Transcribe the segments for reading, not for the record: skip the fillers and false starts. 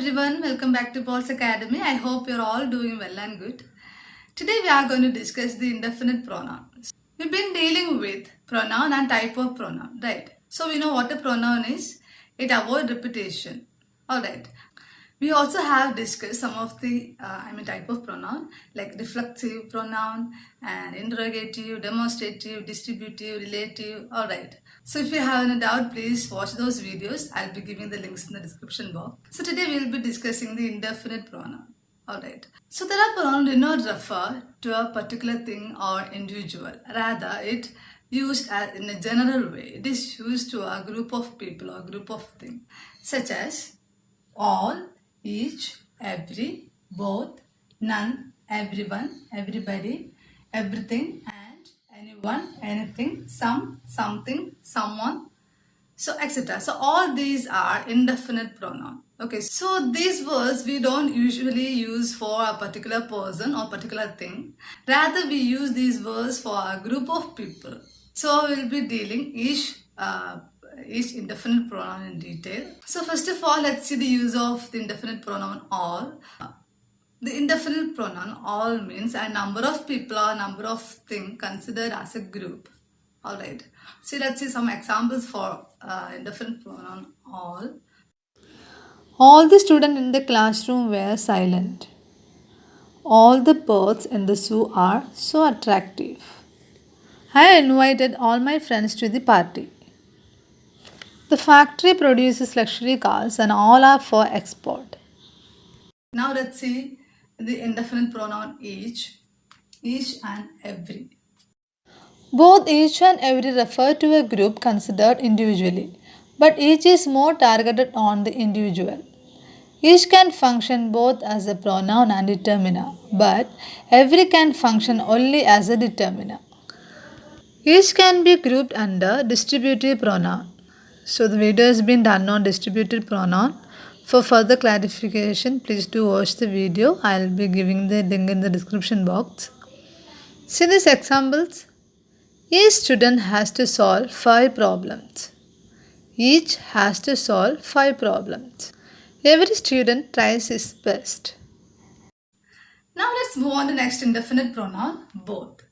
everyone, welcome back to Paul's Academy. I hope you're all doing well and good. Today we are going to discuss the indefinite pronouns. We've been dealing with pronoun and type of pronoun, right? So we know what a pronoun is. It avoids repetition. Alright. We also have discussed some of the type of pronoun like reflexive pronoun and interrogative, demonstrative, distributive, relative. Alright. So if you have any doubt, please watch those videos. I'll be giving the links in the description box. So today we'll be discussing the indefinite pronoun. Alright. So there are pronouns do not refer to a particular thing or individual. Rather, it used as in a general way. It is used to a group of people or group of things such as all, each, every, both, none, everyone, everybody, everything, and anyone, anything, some, something, someone, so etc. So all these are indefinite pronoun. Okay, so these words we don't usually use for a particular person or particular thing. Rather, we use these words for a group of people. So we'll be dealing each indefinite pronoun in detail. So first of all, let's see the use of the indefinite pronoun all. The indefinite pronoun all means a number of people or number of things considered as a group. Alright, so let's see some examples for indefinite pronoun all. All the students in the classroom were silent. All the birds in the zoo are so attractive. I invited all my friends to the party. The factory produces luxury cars and all are for export. Now let's see the indefinite pronoun each and every. Both each and every refer to a group considered individually, but each is more targeted on the individual. Each can function both as a pronoun and determiner, but every can function only as a determiner. Each can be grouped under distributive pronoun. So the video has been done on distributive pronoun. For further clarification, please do watch the video. I'll be giving the link in the description box. See these examples. Each student has to solve 5 problems. Each has to solve 5 problems. Every student tries his best. Now let's move on to the next indefinite pronoun both.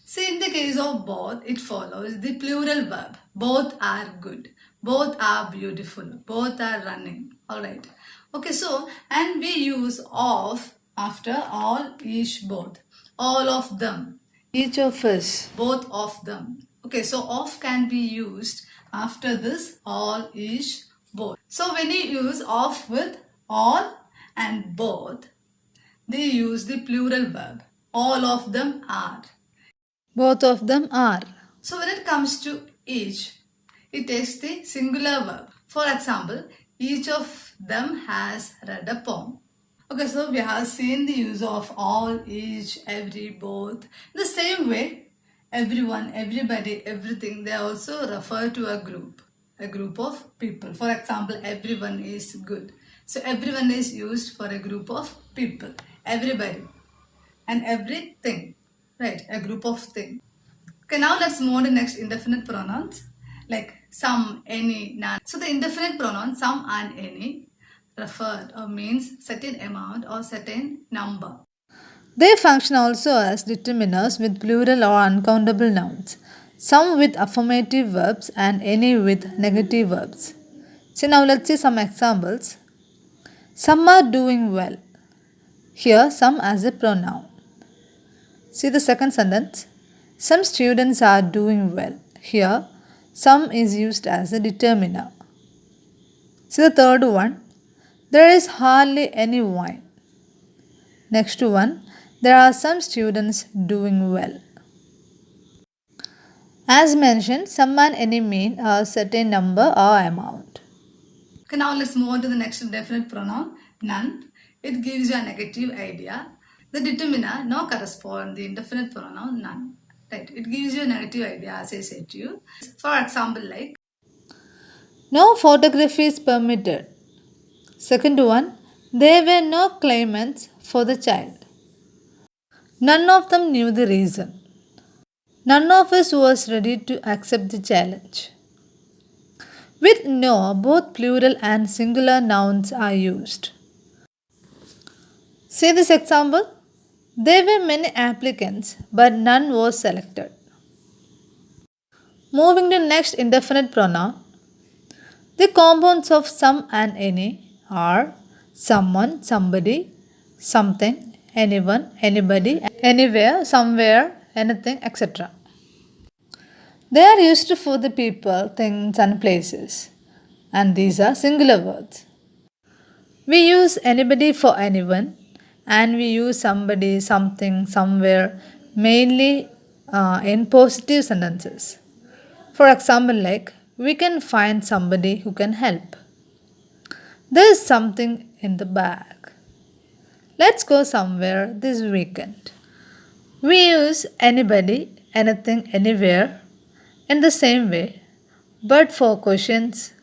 See, in the case of both, it follows the plural verb. Both are good. Both are beautiful. Both are running. Alright. Okay, so, and we use of after all, each, both. All of them. Each of us. Both of them. Okay, so of can be used after this all, each, both. So when you use of with all and both, they use the plural verb. All of them are. Both of them are. So when it comes to each, it takes the singular verb. For example, each of them has read a poem. Okay, so we have seen the use of all, each, every, both. In the same way, everyone, everybody, everything, they also refer to a group of people. For example, everyone is good. So everyone is used for a group of people. Everybody and everything. Right, a group of things. Okay, now let's move on to next indefinite pronouns like some, any, none. So the indefinite pronouns some and any referred or means certain amount or certain number. They function also as determiners with plural or uncountable nouns, some with affirmative verbs and any with negative verbs. So now let's see some examples. Some are doing well. Here some as a pronoun. See the second sentence. Some students are doing well. Here, some is used as a determiner. See the third one. There is hardly any wine. Next one. There are some students doing well. As mentioned, some and any mean a certain number or amount. Okay, now let's move on to the next indefinite pronoun none. It gives you a negative idea. The determiner now corresponds the indefinite pronoun none. Right, it gives you a negative idea as I said to you. For example, like No photography is permitted. Second one, there were no claimants for the child. None of them knew the reason. None of us was ready to accept the challenge. With no, both plural and singular nouns are used. See this example? There were many applicants, but none was selected. Moving to next indefinite pronoun. The compounds of some and any are someone, somebody, something, anyone, anybody, anywhere, somewhere, anything, etc. They are used for the people, things, and places, and these are singular words. We use anybody for anyone, and we use somebody, something, somewhere, mainly in positive sentences. For example, like, we can find somebody who can help. There is something in the bag. Let's go somewhere this weekend. We use anybody, anything, anywhere in the same way, but for questions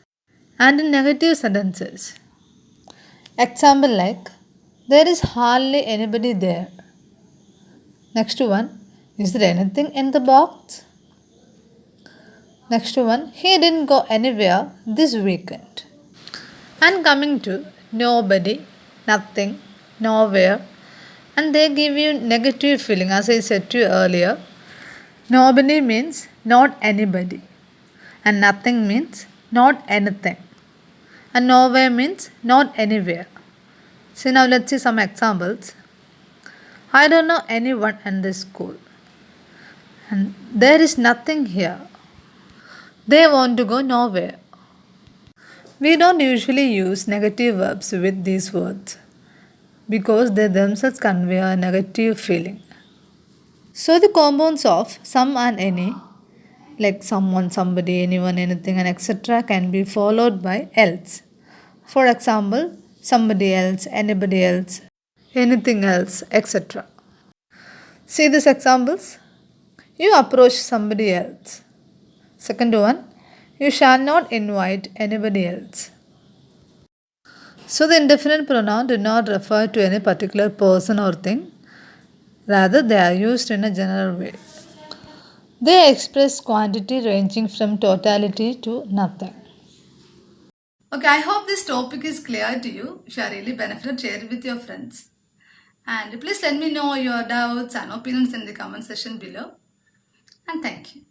and in negative sentences. Example like, there is hardly anybody there. Next one, is there anything in the box? Next one, he didn't go anywhere this weekend. And coming to nobody, nothing, nowhere, and they give you negative feeling. As I said to you earlier, nobody means not anybody, and nothing means not anything, and nowhere means not anywhere. So now let's see some examples. I don't know anyone in this school, and there is nothing here. They want to go nowhere. We don't usually use negative verbs with these words because they themselves convey a negative feeling. So the compounds of some and any, like someone, somebody, anyone, anything, and etc., can be followed by else. For example, somebody else, anybody else, anything else, etc. See these examples? You approach somebody else. Second one, you shall not invite anybody else. So the indefinite pronoun do not refer to any particular person or thing. Rather, they are used in a general way. They express quantity ranging from totality to nothing. Okay, I hope this topic is clear to you. If you are really benefited, share it with your friends. And please let me know your doubts and opinions in the comment section below. And thank you.